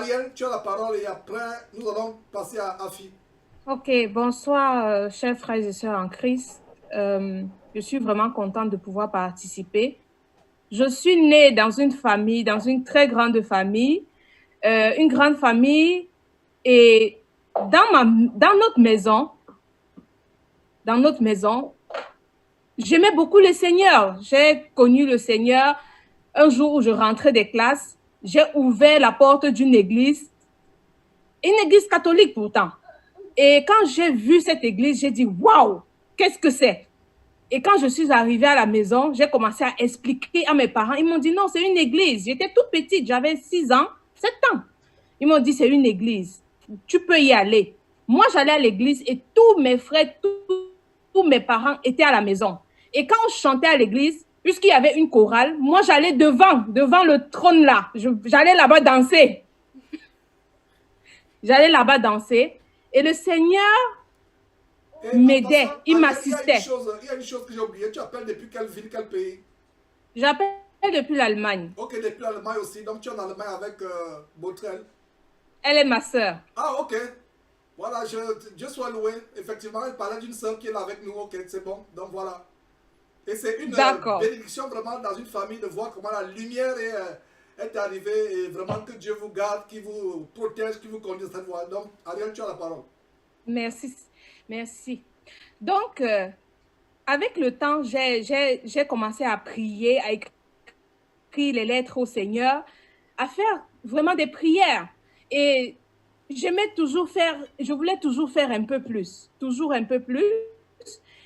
Ariel, tu as la parole et après, nous allons passer à Afi. Ok, bonsoir, chers frères et sœurs en Christ. Je suis vraiment contente de pouvoir participer. Je suis née dans une famille, dans une très grande famille, et dans notre maison, j'aimais beaucoup le Seigneur. J'ai connu le Seigneur un jour où je rentrais des classes. J'ai ouvert la porte d'une église catholique pourtant. Et quand j'ai vu cette église, j'ai dit, waouh, qu'est-ce que c'est? Et quand je suis arrivée à la maison, j'ai commencé à expliquer à mes parents. Ils m'ont dit, non, c'est une église. J'étais toute petite, j'avais 6 ans, 7 ans. Ils m'ont dit, c'est une église. Tu peux y aller. Moi, j'allais à l'église et tous mes frères, tous mes parents étaient à la maison. Et quand on chantait à l'église, puisqu'il y avait une chorale, moi, j'allais devant le trône là. J'allais là-bas danser. J'allais là-bas danser. Et le Seigneur Et en m'aidait, passant, il Ariel, m'assistait. il y a une chose que j'ai oubliée. Tu appelles depuis quelle ville, quel pays? J'appelle depuis l'Allemagne. Ok, depuis l'Allemagne aussi. Donc tu es en Allemagne avec Botrel. Elle est ma sœur. Ah, ok. Voilà, Dieu soit loué. Effectivement, elle parlait d'une sœur qui est là avec nous. Ok, c'est bon. Donc voilà. Et c'est une D'accord. bénédiction vraiment dans une famille de voir comment la lumière est arrivée et vraiment que Dieu vous garde, qui vous protège, qui vous conduit cette voie. Donc, Ariel, tu as la parole. Merci. Merci. Donc, avec le temps, j'ai commencé à prier, à écrire les lettres au Seigneur, à faire vraiment des prières. Et je voulais toujours faire un peu plus, toujours un peu plus.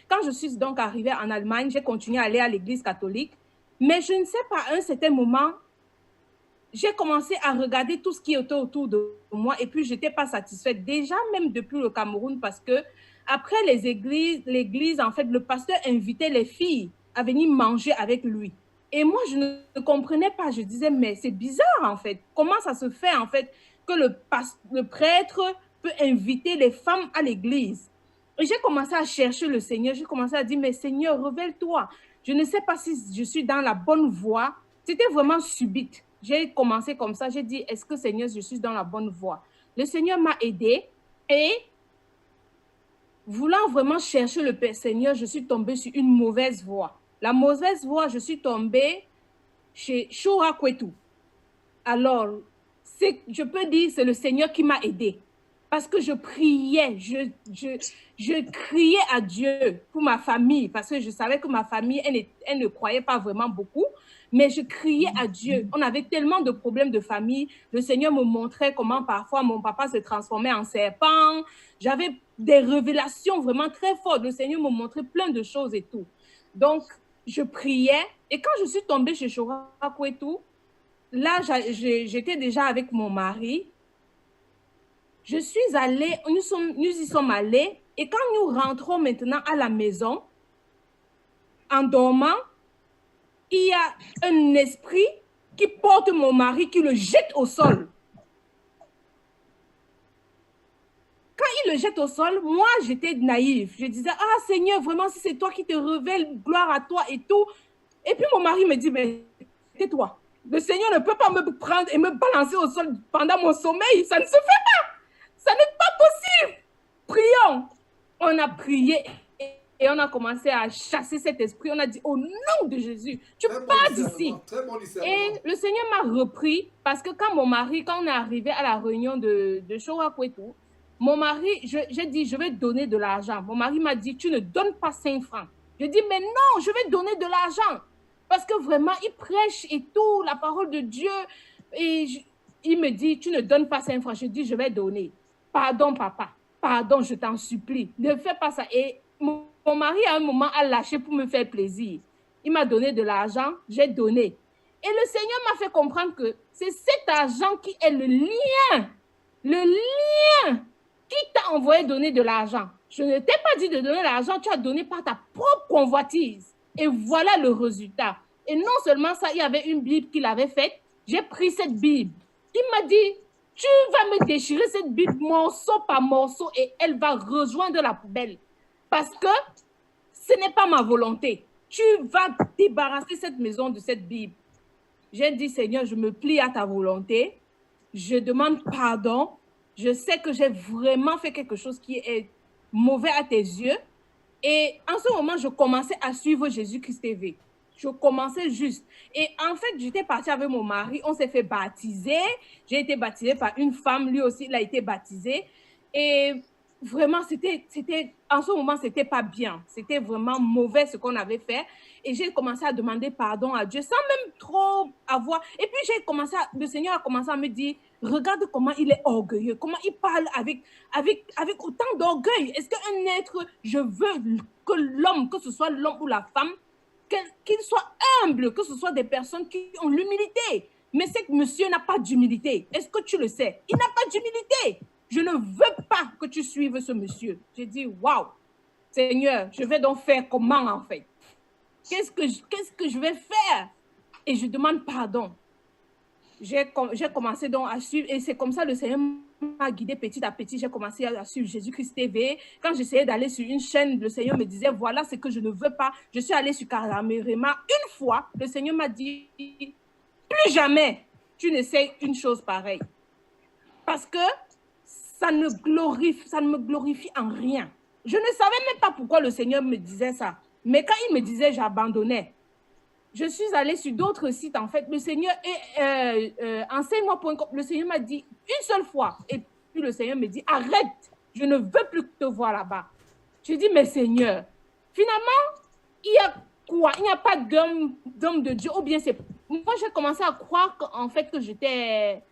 Quand je suis donc arrivée en Allemagne, j'ai continué à aller à l'église catholique. Mais je ne sais pas, à un certain moment, j'ai commencé à regarder tout ce qui était autour de moi et puis je n'étais pas satisfaite. Déjà, même depuis le Cameroun, parce que après l'église, en fait, le pasteur invitait les filles à venir manger avec lui. Et moi, je ne comprenais pas. Je disais, mais c'est bizarre, en fait. Comment ça se fait, en fait, que le prêtre peut inviter les femmes à l'église? Et j'ai commencé à chercher le Seigneur. J'ai commencé à dire, mais Seigneur, révèle-toi. Je ne sais pas si je suis dans la bonne voie. C'était vraiment subite. J'ai commencé comme ça. J'ai dit, est-ce que Seigneur, je suis dans la bonne voie? Le Seigneur m'a aidé et voulant vraiment chercher le Père Seigneur, je suis tombée sur une mauvaise voie. La mauvaise voie, je suis tombée chez Shura Kwetu. Alors, je peux dire, c'est le Seigneur qui m'a aidée. Parce que je priais, je criais à Dieu pour ma famille, parce que je savais que ma famille, elle ne croyait pas vraiment beaucoup, mais je criais à Dieu. On avait tellement de problèmes de famille. Le Seigneur me montrait comment parfois mon papa se transformait en serpent. J'avais des révélations vraiment très fortes. Le Seigneur me montrait plein de choses et tout. Donc, je priais. Et quand je suis tombée chez Chorakou et tout, là, j'étais déjà avec mon mari. Je suis allée, nous y sommes allés. Et quand nous rentrons maintenant à la maison, en dormant, il y a un esprit qui porte mon mari, qui le jette au sol. Quand il le jette au sol, moi, j'étais naïve. Je disais, ah Seigneur, vraiment, si c'est toi qui te révèles, gloire à toi et tout. Et puis mon mari me dit, mais tais-toi. Le Seigneur ne peut pas me prendre et me balancer au sol pendant mon sommeil. Ça ne se fait pas. Ça n'est pas possible. Prions. On a prié et on a commencé à chasser cet esprit. On a dit, au nom de Jésus, tu Très bon pars d'ici. discernement, très bon Et discernement. le Seigneur m'a repris parce que quand on est arrivé à la réunion de Showaku et tout, mon mari, j'ai dit, je vais donner de l'argent. Mon mari m'a dit, tu ne donnes pas 5 francs. Je dis, mais non, je vais donner de l'argent. Parce que vraiment, il prêche et tout, la parole de Dieu. Et il me dit, tu ne donnes pas 5 francs. Je dis, je vais donner. Pardon, papa. Pardon, je t'en supplie. Ne fais pas ça. Et mon mari, à un moment, a lâché pour me faire plaisir. Il m'a donné de l'argent, j'ai donné. Et le Seigneur m'a fait comprendre que c'est cet argent qui est le lien qui t'a envoyé donner de l'argent. Je ne t'ai pas dit de donner l'argent, tu as donné par ta propre convoitise. Et voilà le résultat. Et non seulement ça, il y avait une Bible qu'il avait faite. J'ai pris cette Bible. Il m'a dit, tu vas me déchirer cette Bible morceau par morceau et elle va rejoindre la poubelle. Parce que ce n'est pas ma volonté. Tu vas débarrasser cette maison de cette Bible. J'ai dit, Seigneur, je me plie à ta volonté. je demande pardon. Je sais que j'ai vraiment fait quelque chose qui est mauvais à tes yeux. Et en ce moment, je commençais à suivre Jésus-Christ TV. Je commençais juste. Et en fait, j'étais partie avec mon mari. On s'est fait baptiser. J'ai été baptisée par une femme. Lui aussi, il a été baptisé. Et vraiment, en ce moment, c'était pas bien. C'était vraiment mauvais ce qu'on avait fait. Et j'ai commencé à demander pardon à Dieu sans même trop avoir. Et puis, le Seigneur a commencé à me dire, regarde comment il est orgueilleux, comment il parle avec autant d'orgueil. Est-ce qu'un être, je veux que l'homme, que ce soit l'homme ou la femme, qu'il soit humble, que ce soit des personnes qui ont l'humilité. Mais ce monsieur n'a pas d'humilité. Est-ce que tu le sais? Il n'a pas d'humilité. Je ne veux pas que tu suives ce monsieur. J'ai dit, waouh, Seigneur, je vais donc faire comment en fait? Qu'est-ce que je vais faire? Et je demande pardon. J'ai commencé donc à suivre, et c'est comme ça le Seigneur m'a guidé petit à petit. J'ai commencé à suivre Jésus-Christ TV. Quand j'essayais d'aller sur une chaîne, le Seigneur me disait, voilà ce que je ne veux pas. Je suis allée sur Karamérema. Une fois, le Seigneur m'a dit, plus jamais tu n'essayes une chose pareille. Parce que ça ne me glorifie en rien. Je ne savais même pas pourquoi le Seigneur me disait ça. Mais quand il me disait, j'abandonnais. Je suis allée sur d'autres sites, en fait. Le Seigneur, enseigne-moi.com, le Seigneur m'a dit une seule fois. Et puis le Seigneur me dit, arrête, je ne veux plus te voir là-bas. Je dis, mais Seigneur, finalement, il y a quoi? Il n'y a pas d'homme de Dieu, ou bien c'est... Moi, j'ai commencé à croire qu'en fait, que j'étais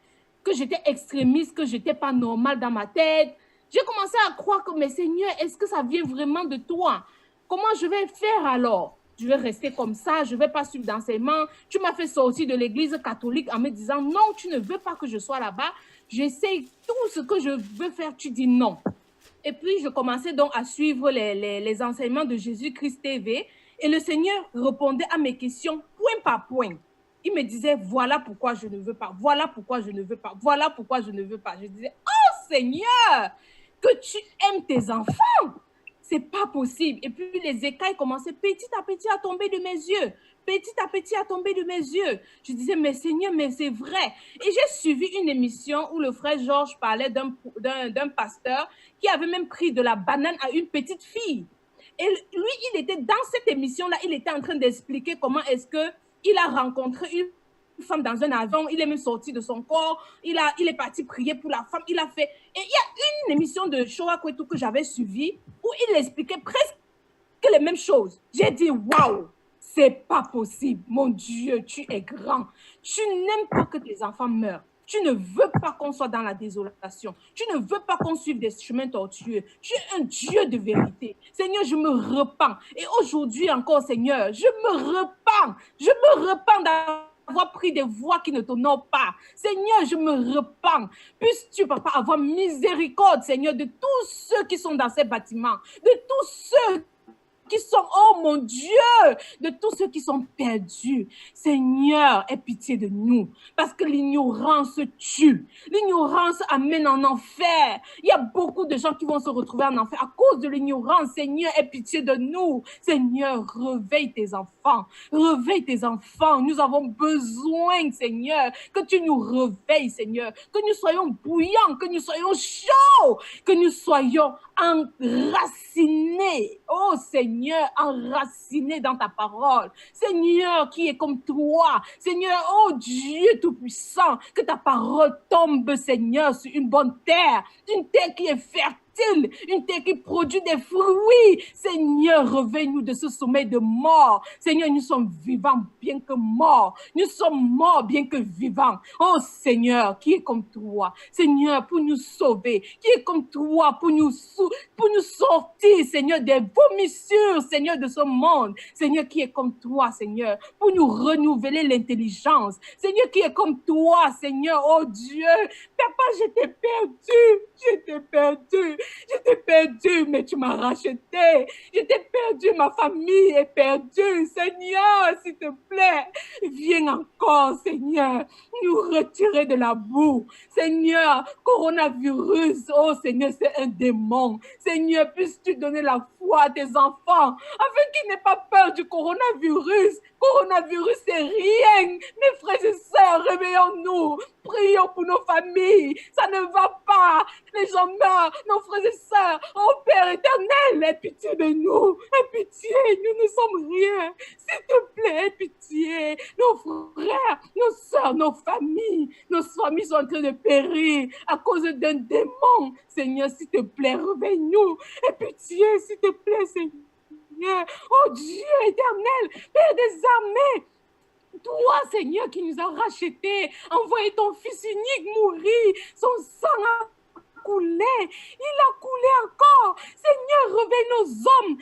extrémiste, que je n'étais pas normale dans ma tête. J'ai commencé à croire que, mais Seigneur, est-ce que ça vient vraiment de toi? Comment je vais faire alors? Je vais rester comme ça, je ne vais pas suivre d'enseignement. Tu m'as fait sortir de l'église catholique en me disant, non, tu ne veux pas que je sois là-bas. J'essaye tout ce que je veux faire, tu dis non. Et puis, je commençais donc à suivre les enseignements de Jésus-Christ TV. Et le Seigneur répondait à mes questions point par point. Il me disait, voilà pourquoi je ne veux pas, voilà pourquoi je ne veux pas, voilà pourquoi je ne veux pas. Je disais, oh Seigneur, que tu aimes tes enfants. C'est pas possible. Et puis les écailles commençaient petit à petit à tomber de mes yeux. Petit à petit à tomber de mes yeux. Je disais, mais Seigneur, mais c'est vrai. Et j'ai suivi une émission où le frère Georges parlait d'un pasteur qui avait même pris de la banane à une petite fille. Et lui, il était dans cette émission-là, il était en train d'expliquer comment est-ce qu'il a rencontré une femme dans un avion, il est même sorti de son corps, il est parti prier pour la femme, il a fait... Et il y a une émission de Shoah Kwetu que j'avais suivie où il expliquait presque les mêmes choses. J'ai dit, waouh, c'est pas possible. Mon Dieu, tu es grand. Tu n'aimes pas que tes enfants meurent. Tu ne veux pas qu'on soit dans la désolation. Tu ne veux pas qu'on suive des chemins tortueux. Tu es un Dieu de vérité. Seigneur, je me repens. Et aujourd'hui encore, Seigneur, je me repens. Je me repens d'avoir pris des voies qui ne t'honorent pas. Seigneur, je me repens. Puisses-tu, papa, avoir miséricorde, Seigneur, de tous ceux qui sont dans ces bâtiments, de tous ceux qui sont, oh mon Dieu, de tous ceux qui sont perdus. Seigneur, aie pitié de nous, parce que l'ignorance tue. L'ignorance amène en enfer. Il y a beaucoup de gens qui vont se retrouver en enfer à cause de l'ignorance. Seigneur, aie pitié de nous. Seigneur, réveille tes enfants. Réveille tes enfants. Nous avons besoin, Seigneur, que tu nous réveilles, Seigneur, que nous soyons bouillants, que nous soyons chauds, que nous soyons enracinés. Oh Seigneur, enraciné dans ta parole. Seigneur, qui est comme toi. Seigneur, oh Dieu Tout-Puissant, que ta parole tombe, Seigneur, sur une bonne terre. Une terre qui est fertile, une terre qui produit des fruits. Seigneur, réveille-nous de ce sommeil de mort. Seigneur, nous sommes vivants bien que morts. Nous sommes morts bien que vivants. Oh Seigneur, qui est comme toi. Seigneur, pour nous sauver. Qui est comme toi pour nous sortir, Seigneur, des vomissures, Seigneur, de ce monde. Seigneur, qui est comme toi, Seigneur, pour nous renouveler l'intelligence. Seigneur, qui est comme toi, Seigneur, oh Dieu. Papa, j'étais perdu, mais tu m'as racheté. J'étais perdu, ma famille est perdue. Seigneur, s'il te plaît, viens encore, Seigneur, nous retirer de la boue. Seigneur, coronavirus, oh Seigneur, c'est un démon. Seigneur, puisses-tu donner la foi à tes enfants, afin qu'ils n'aient pas peur du coronavirus. Coronavirus, c'est rien. Mes frères et sœurs, réveillons-nous. prions pour nos familles. Ça ne va pas. Les gens meurent, nos frères et sœurs. Oh Père éternel, aie pitié de nous. Aie pitié, nous ne sommes rien. S'il te plaît, aie pitié. Nos frères, nos sœurs, nos familles sont en train de périr à cause d'un démon. Seigneur, s'il te plaît, réveille-nous. Aie pitié, s'il te plaît, Seigneur. Oh Dieu éternel, Père des armées, toi, Seigneur, qui nous as rachetés, envoyé ton Fils unique mourir, son sang a coulé, il a coulé encore. Seigneur, réveille nos hommes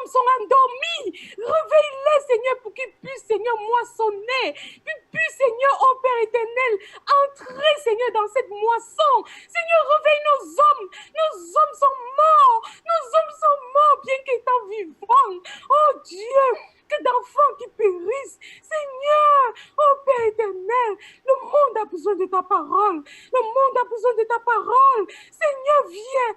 sont endormis. Réveille-les, Seigneur, pour qu'ils puissent, Seigneur, moissonner. Qu'ils puissent, Seigneur, oh Père éternel, entrer, Seigneur, dans cette moisson. Seigneur, réveille nos hommes. Nos hommes sont morts. Nos hommes sont morts, bien qu'étant vivants. Oh Dieu, que d'enfants qui périssent. Seigneur, oh Père éternel, le monde a besoin de ta parole. Le monde a besoin de ta parole. Seigneur, viens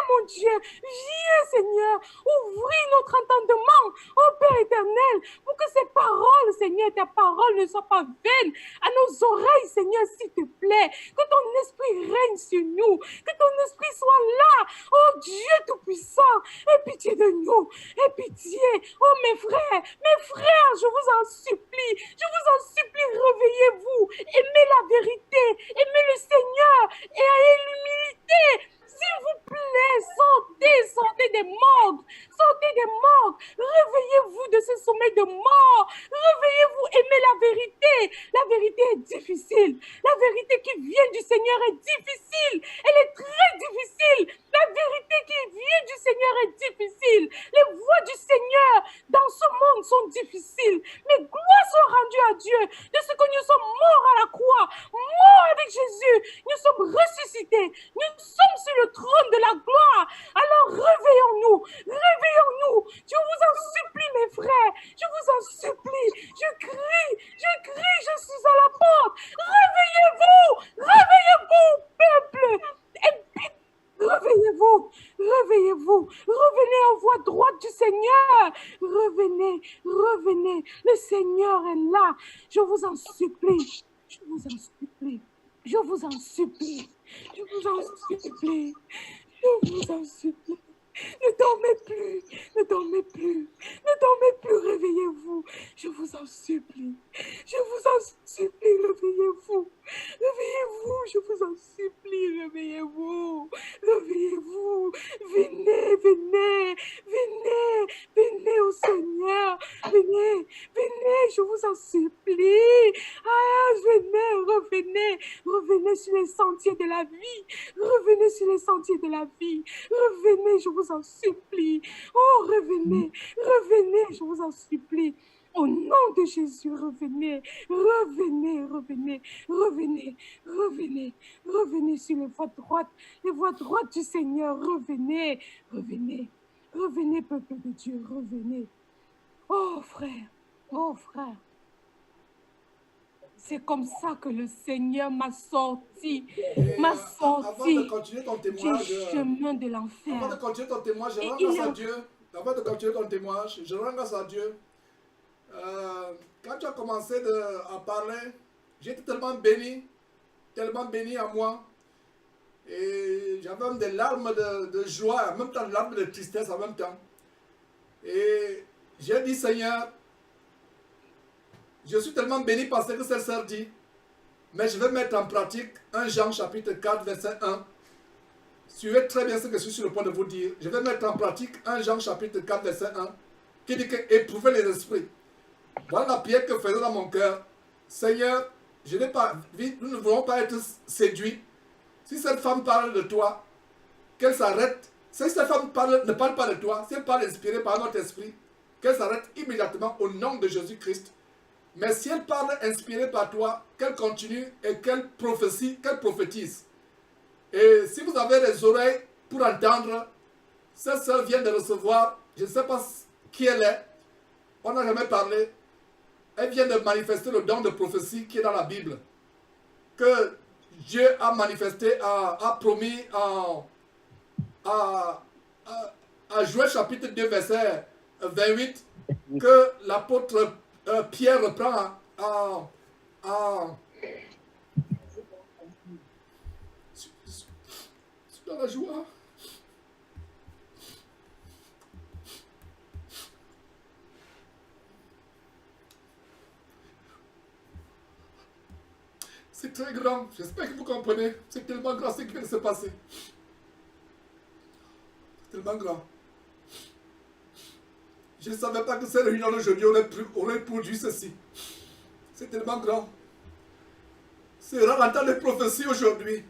mon Dieu, viens Seigneur, ouvris notre entendement, oh Père éternel, pour que ces paroles, Seigneur, ta parole ne soit pas vaine à nos oreilles, Seigneur, s'il te plaît, que ton esprit règne sur nous, que ton esprit soit là, oh Dieu Tout-Puissant, aie pitié de nous, aie pitié, oh mes frères, je vous en supplie, réveillez-vous, aimez la vérité, aimez le Seigneur et ayez l'humilité. S'il vous plaît, sortez des morgues, réveillez-vous de ce sommeil de mort, réveillez-vous, aimez la vérité est difficile, la vérité qui vient du Seigneur est difficile, elle est très difficile, la vérité qui vient du Seigneur est difficile, les voies du Seigneur dans ce monde sont difficiles, mais gloire soit rendue à Dieu de ce que nous sommes morts à la croix, morts avec Jésus, nous sommes ressuscités, nous sommes sur le trône de la gloire. Alors réveillons-nous, je vous en supplie mes frères, je vous en supplie, je crie, je suis à la porte, réveillez-vous, peuple, réveillez-vous, revenez en voie droite du Seigneur, revenez, le Seigneur est là, je vous en supplie, ne dormez plus, réveillez-vous, je vous en supplie, réveillez-vous, je vous en supplie, réveillez-vous, venez au Seigneur, venez, je vous en supplie, revenez sur les sentiers de la vie, revenez, je vous en supplie, oh revenez, je vous en supplie, au nom de Jésus, revenez sur les voies droites du Seigneur, revenez, peuple de Dieu, revenez, oh frère, c'est comme ça que le Seigneur m'a sorti Avant de continuer ton témoignage, du chemin de l'enfer. Avant de continuer ton témoignage, je rends grâce à Dieu. Avant de continuer ton témoignage, je rends grâce à Dieu. Quand tu as commencé à parler, j'étais tellement béni à moi. Et j'avais même des larmes de joie, en même temps des larmes de tristesse en même temps. Et j'ai dit, Seigneur, je suis tellement béni par ce que cette sœur dit, mais je vais mettre en pratique 1 Jean chapitre 4 verset 1. Suivez très bien ce que je suis sur le point de vous dire. Je vais mettre en pratique 1 Jean chapitre 4 verset 1 qui dit que éprouvez les esprits. Voilà la prière que je faisais dans mon cœur. Seigneur, nous ne voulons pas être séduits. Si cette femme parle de toi, qu'elle s'arrête. Si cette femme ne parle pas de toi, si elle parle inspirée par notre esprit, qu'elle s'arrête immédiatement au nom de Jésus-Christ. Mais si elle parle inspirée par toi, qu'elle continue et qu'elle prophétise. Et si vous avez les oreilles pour entendre, cette sœur vient de recevoir, je ne sais pas qui elle est, on n'a jamais parlé, elle vient de manifester le don de prophétie qui est dans la Bible, que Dieu a manifesté, a promis à Joël chapitre 2 verset 28, que l'apôtre Pierre reprend la joie. C'est très grand. J'espère que vous comprenez. C'est tellement grand ce qui vient de se passer. C'est tellement grand. Je ne savais pas que cette réunion d'aujourd'hui aurait produit ceci. C'est tellement grand. C'est rare d'entendre des prophéties aujourd'hui.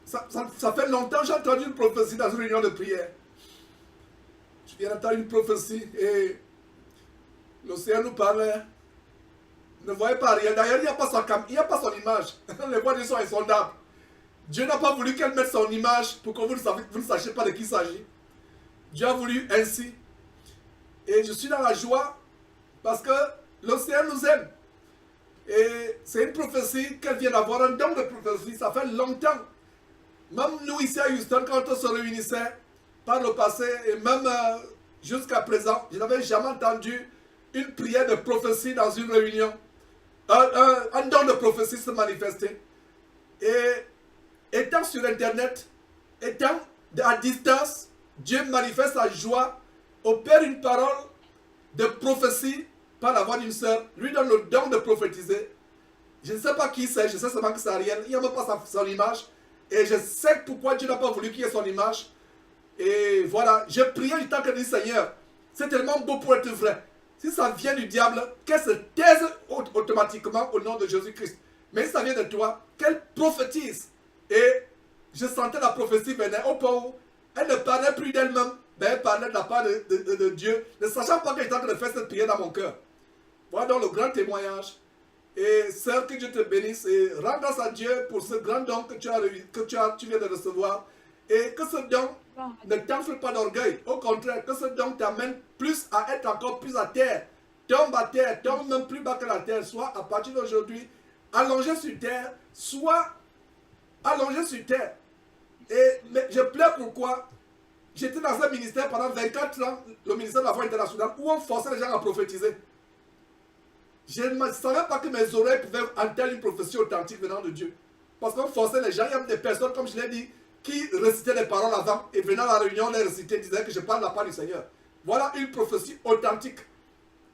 Ça fait longtemps que j'ai entendu une prophétie dans une réunion de prière. Je viens d'entendre une prophétie et l'océan nous parlait. Ne voyez pas rien. D'ailleurs, il n'y a pas son image. Les voix de Dieu sont insondables. Dieu n'a pas voulu qu'elle mette son image pour que vous ne sachiez pas de qui il s'agit. Dieu a voulu ainsi. Et je suis dans la joie parce que l'océan nous aime. Et c'est une prophétie qu'elle vient d'avoir, un don de prophétie. Ça fait longtemps. Même nous ici à Houston, quand on se réunissait par le passé et même jusqu'à présent, je n'avais jamais entendu une prière de prophétie dans une réunion. Un don de prophétie se manifester. Et étant sur Internet, étant à distance, Dieu manifeste sa joie, opère une parole de prophétie par la voix d'une sœur, lui donne le don de prophétiser. Je ne sais pas qui c'est, je sais seulement que c'est Ariel. Il n'y a même pas son image. Et je sais pourquoi Dieu n'a pas voulu qu'il y ait son image. Et voilà, j'ai prié du temps que dit Seigneur, c'est tellement beau pour être vrai. Si ça vient du diable, qu'elle se taise automatiquement au nom de Jésus-Christ. Mais si ça vient de toi, qu'elle prophétise. Et je sentais la prophétie venir au point où elle ne parlait plus d'elle-même, mais elle parlait de la part de Dieu, ne sachant pas que j'étais en train de faire cette prière dans mon cœur. Voilà donc le grand témoignage. Et sœur, que Dieu te bénisse et rends grâce à Dieu pour ce grand don que tu viens de recevoir. Et que ce don ne t'enfle pas d'orgueil. Au contraire, que ce don t'amène plus à être encore plus à terre. Tombe à terre, tombe même plus bas que la terre. Soit à partir d'aujourd'hui, allongé sur terre, soit allongé sur terre. Mais je pleure pourquoi j'étais dans un ministère pendant 24 ans, le ministère de la foi internationale, où on forçait les gens à prophétiser. Je ne savais pas que mes oreilles pouvaient entendre une prophétie authentique venant de Dieu. Parce qu'on forçait les gens, il y a des personnes, comme je l'ai dit, qui récitaient des paroles avant et venant à la réunion, les récitaient, disaient que je parle de la part du Seigneur. Voilà une prophétie authentique.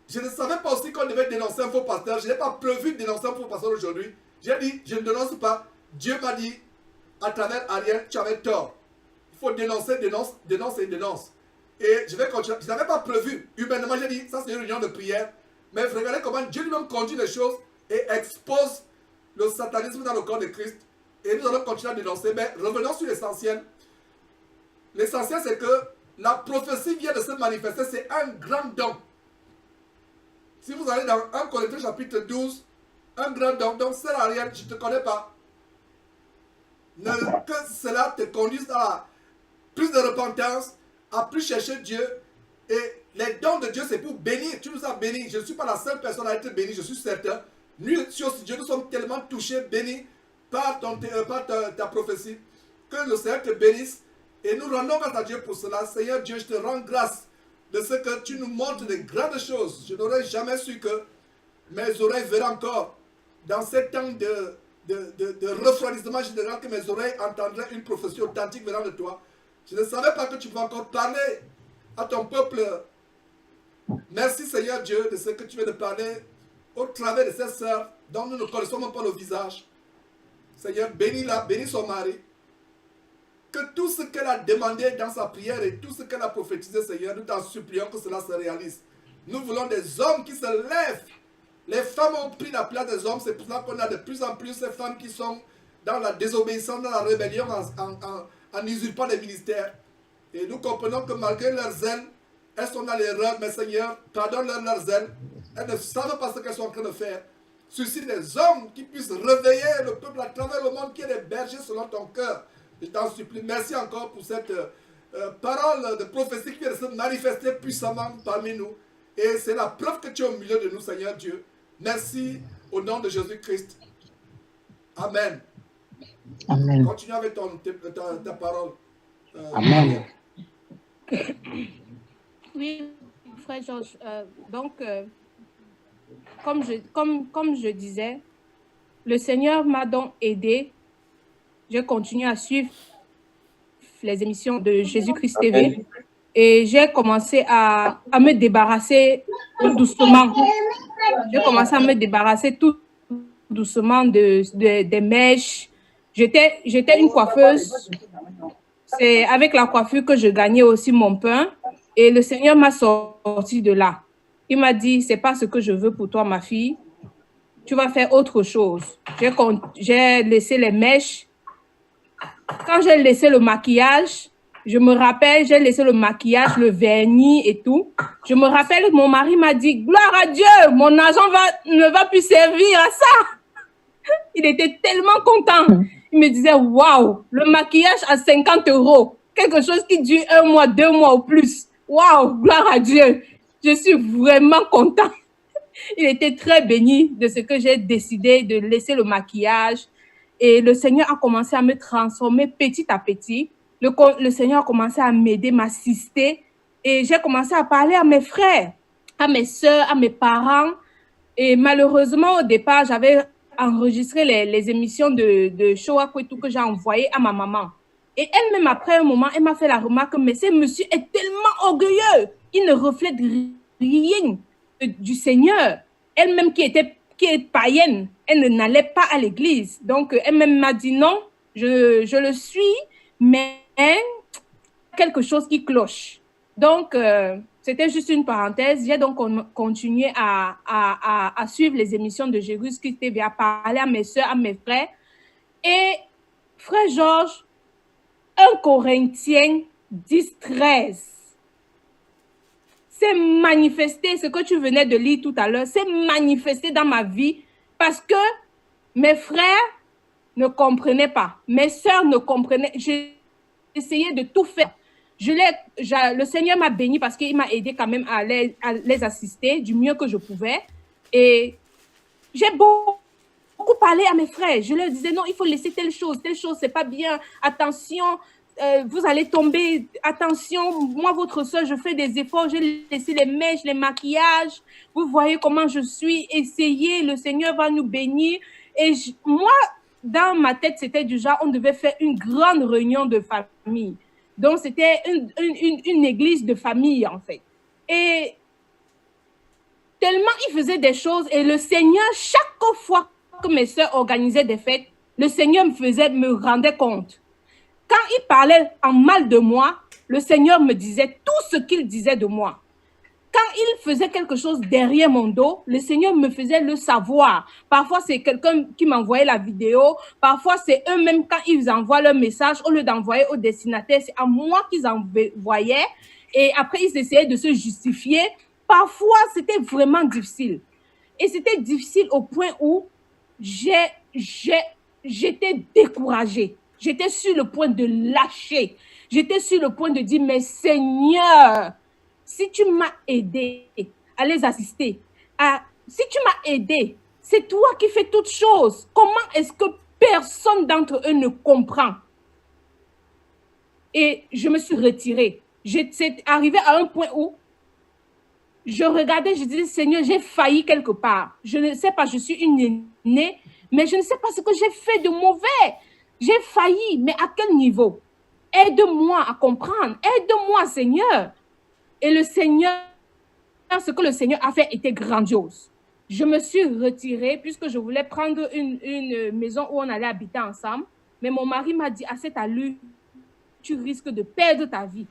Je ne savais pas aussi qu'on devait dénoncer un faux pasteur. Je n'ai pas prévu de dénoncer un faux pasteur aujourd'hui. J'ai dit, je ne dénonce pas. Dieu m'a dit, à travers Ariel, tu avais tort. Il faut dénoncer, dénonce et dénonce. Et je vais continuer. Je n'avais pas prévu. Humainement, j'ai dit, ça c'est une réunion de prière. Mais regardez comment Dieu lui-même conduit les choses et expose le satanisme dans le corps de Christ. Et nous allons continuer à dénoncer. Mais revenons sur l'essentiel. L'essentiel, c'est que la prophétie vient de se manifester. C'est un grand don. Si vous allez dans 1 Corinthiens chapitre 12, un grand don. Donc, c'est Ariel, je ne te connais pas. Que cela te conduise à plus de repentance, à plus chercher Dieu. Et les dons de Dieu, c'est pour bénir. Tu nous as bénis. Je ne suis pas la seule personne à être bénie, je suis certain. Nous aussi, Dieu, nous sommes tellement touchés, bénis par ta prophétie. Que le Seigneur te bénisse. Et nous rendons grâce à Dieu pour cela. Seigneur Dieu, je te rends grâce de ce que tu nous montres de grandes choses. Je n'aurais jamais su que mes oreilles verraient encore, dans ces temps de refroidissement général, que mes oreilles entendraient une prophétie authentique venant de toi. Je ne savais pas que tu pouvais encore parler à ton peuple. Merci Seigneur Dieu de ce que tu viens de parler au travers de cette sœur dont nous ne connaissons même pas le visage. Seigneur, bénis-la, bénis son mari. Que tout ce qu'elle a demandé dans sa prière et tout ce qu'elle a prophétisé, Seigneur, nous t'en supplions que cela se réalise. Nous voulons des hommes qui se lèvent. Les femmes ont pris la place des hommes, c'est pour ça qu'on a de plus en plus ces femmes qui sont dans la désobéissance, dans la rébellion, en usurpant les ministères. Et nous comprenons que malgré leurs zèle, elles sont dans l'erreur, mais Seigneur, pardonne-leur leurs zèle. Elles ne savent pas ce qu'elles sont en train de faire. Suscite des hommes qui puissent réveiller le peuple à travers le monde, qui est des bergers selon ton cœur. Je t'en supplie. Merci encore pour cette parole de prophétie qui vient de se manifester puissamment parmi nous. Et c'est la preuve que tu es au milieu de nous, Seigneur Dieu. Merci au nom de Jésus-Christ. Amen. Amen. Continue avec ta parole. Amen. Oui, frère Georges. Donc, comme je disais, le Seigneur m'a donc aidé. Je continue à suivre les émissions de Jésus-Christ TV et j'ai commencé à me débarrasser tout doucement. J'ai commencé à me débarrasser tout doucement des mèches. J'étais une coiffeuse. C'est avec la coiffure que je gagnais aussi mon pain. Et le Seigneur m'a sorti de là. Il m'a dit, c'est pas ce que je veux pour toi, ma fille. Tu vas faire autre chose. J'ai laissé les mèches. Quand j'ai laissé le maquillage, je me rappelle, j'ai laissé le maquillage, le vernis et tout. Je me rappelle, mon mari m'a dit, gloire à Dieu, mon argent ne va plus servir à ça. Il était tellement content. Il me disait, waouh, le maquillage à 50 €, quelque chose qui dure 1 mois, 2 mois ou plus. Waouh, gloire à Dieu. Je suis vraiment content. Il était très béni de ce que j'ai décidé de laisser le maquillage. Et le Seigneur a commencé à me transformer petit à petit. Le Seigneur a commencé à m'aider, m'assister. Et j'ai commencé à parler à mes frères, à mes soeurs, à mes parents. Et malheureusement, au départ, j'avais enregistré les émissions de Shoah et tout que j'ai envoyé à ma maman. Et elle-même, après un moment, elle m'a fait la remarque, mais ce monsieur est tellement orgueilleux. Il ne reflète rien du Seigneur. Elle-même qui est païenne, elle n'allait pas à l'église. Donc, elle-même m'a dit non, je le suis, mais quelque chose qui cloche. Donc, c'était juste une parenthèse. J'ai donc continué à suivre les émissions de Jésus-Christ TV, à parler à mes soeurs, à mes frères. Et frère Georges, 1 Corinthiens 10-13, c'est manifesté, ce que tu venais de lire tout à l'heure, c'est manifesté dans ma vie parce que mes frères ne comprenaient pas, mes soeurs ne comprenaient. J'ai essayé de tout faire. Le Seigneur m'a béni parce qu'il m'a aidé quand même à les assister du mieux que je pouvais. Et j'ai beaucoup parlé à mes frères. Je leur disais non, il faut laisser telle chose, c'est pas bien. Attention, vous allez tomber. Attention, moi, votre soeur, je fais des efforts. J'ai laissé les mèches, les maquillages. Vous voyez comment je suis. Essayez, le Seigneur va nous bénir. Et moi, dans ma tête, c'était du genre, on devait faire une grande réunion de famille. Donc, c'était une église de famille, en fait. Et tellement il faisait des choses. Et le Seigneur, chaque fois que mes soeurs organisaient des fêtes, le Seigneur me rendait compte. Quand il parlait en mal de moi, le Seigneur me disait tout ce qu'il disait de moi. Quand il faisait quelque chose derrière mon dos, le Seigneur me faisait le savoir. Parfois, c'est quelqu'un qui m'envoyait la vidéo. Parfois, c'est eux-mêmes, quand ils envoient leur message, au lieu d'envoyer au destinataire, c'est à moi qu'ils envoyaient. Et après, ils essayaient de se justifier. Parfois, c'était vraiment difficile. Et c'était difficile au point où j'étais découragée. J'étais sur le point de lâcher. J'étais sur le point de dire, mais Seigneur, si tu m'as aidé à les assister, si tu m'as aidé, c'est toi qui fais toutes choses. Comment est-ce que personne d'entre eux ne comprend? Et je me suis retirée. C'est arrivé à un point où je regardais, je disais, Seigneur, j'ai failli quelque part. Je ne sais pas, je suis une aînée, mais je ne sais pas ce que j'ai fait de mauvais. J'ai failli, mais à quel niveau? Aide-moi à comprendre. Aide-moi, Seigneur. Et le Seigneur, ce que le Seigneur a fait était grandiose. Je me suis retirée puisque je voulais prendre une maison où on allait habiter ensemble. Mais mon mari m'a dit, à cette allure, tu risques de perdre ta vie.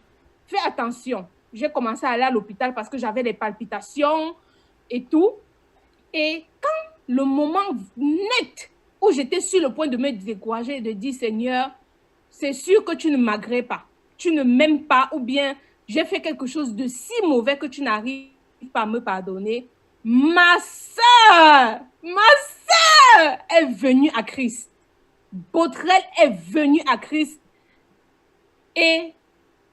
Fais attention. J'ai commencé à aller à l'hôpital parce que j'avais des palpitations et tout. Et quand le moment net où j'étais sur le point de me décourager et de dire, Seigneur, c'est sûr que tu ne m'agrées pas. Tu ne m'aimes pas ou bien j'ai fait quelque chose de si mauvais que tu n'arrives pas à me pardonner. Ma sœur est venue à Christ. Botrel est venue à Christ. Et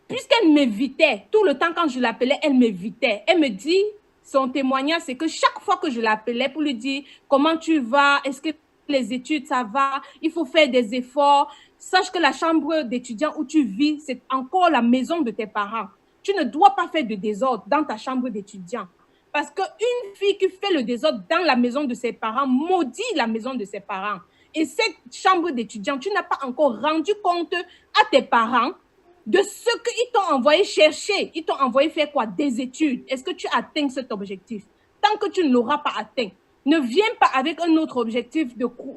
puisqu'elle m'évitait, tout le temps quand je l'appelais, elle m'évitait. Elle me dit, son témoignage, c'est que chaque fois que je l'appelais pour lui dire comment tu vas, est-ce que les études, ça va, il faut faire des efforts. Sache que la chambre d'étudiant où tu vis, c'est encore la maison de tes parents. Tu ne dois pas faire de désordre dans ta chambre d'étudiant. Parce qu'une fille qui fait le désordre dans la maison de ses parents maudit la maison de ses parents. Et cette chambre d'étudiant, tu n'as pas encore rendu compte à tes parents de ce qu'ils t'ont envoyé chercher. Ils t'ont envoyé faire quoi? Des études. Est-ce que tu atteins cet objectif? Tant que tu ne l'auras pas atteint, ne viens pas avec un autre objectif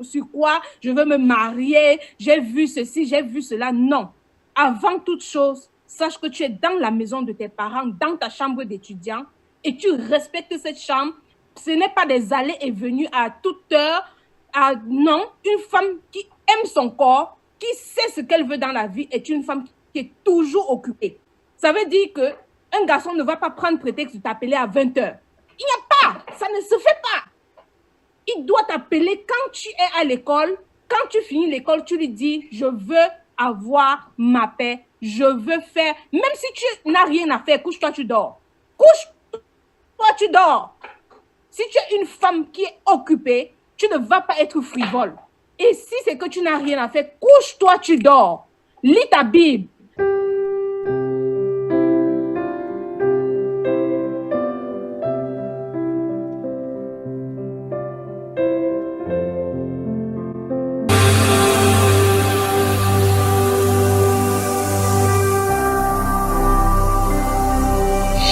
sur quoi je veux me marier, j'ai vu ceci, j'ai vu cela. Non. Avant toute chose, sache que tu es dans la maison de tes parents, dans ta chambre d'étudiant, et tu respectes cette chambre. Ce n'est pas des allées et venues à toute heure. Non, une femme qui aime son corps, qui sait ce qu'elle veut dans la vie, est une femme qui est toujours occupée. Ça veut dire qu'un garçon ne va pas prendre prétexte de t'appeler à 20h. Il n'y a pas, ça ne se fait pas. Il doit t'appeler quand tu es à l'école. Quand tu finis l'école, tu lui dis, je veux avoir ma paix, je veux faire, même si tu n'as rien à faire, couche-toi, tu dors. Couche-toi, tu dors. Si tu es une femme qui est occupée, tu ne vas pas être frivole. Et si c'est que tu n'as rien à faire, couche-toi, tu dors. Lis ta Bible.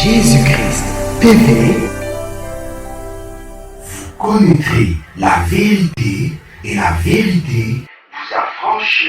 Jésus-Christ TV, vous connaîtrez la vérité et la vérité vous affranchira.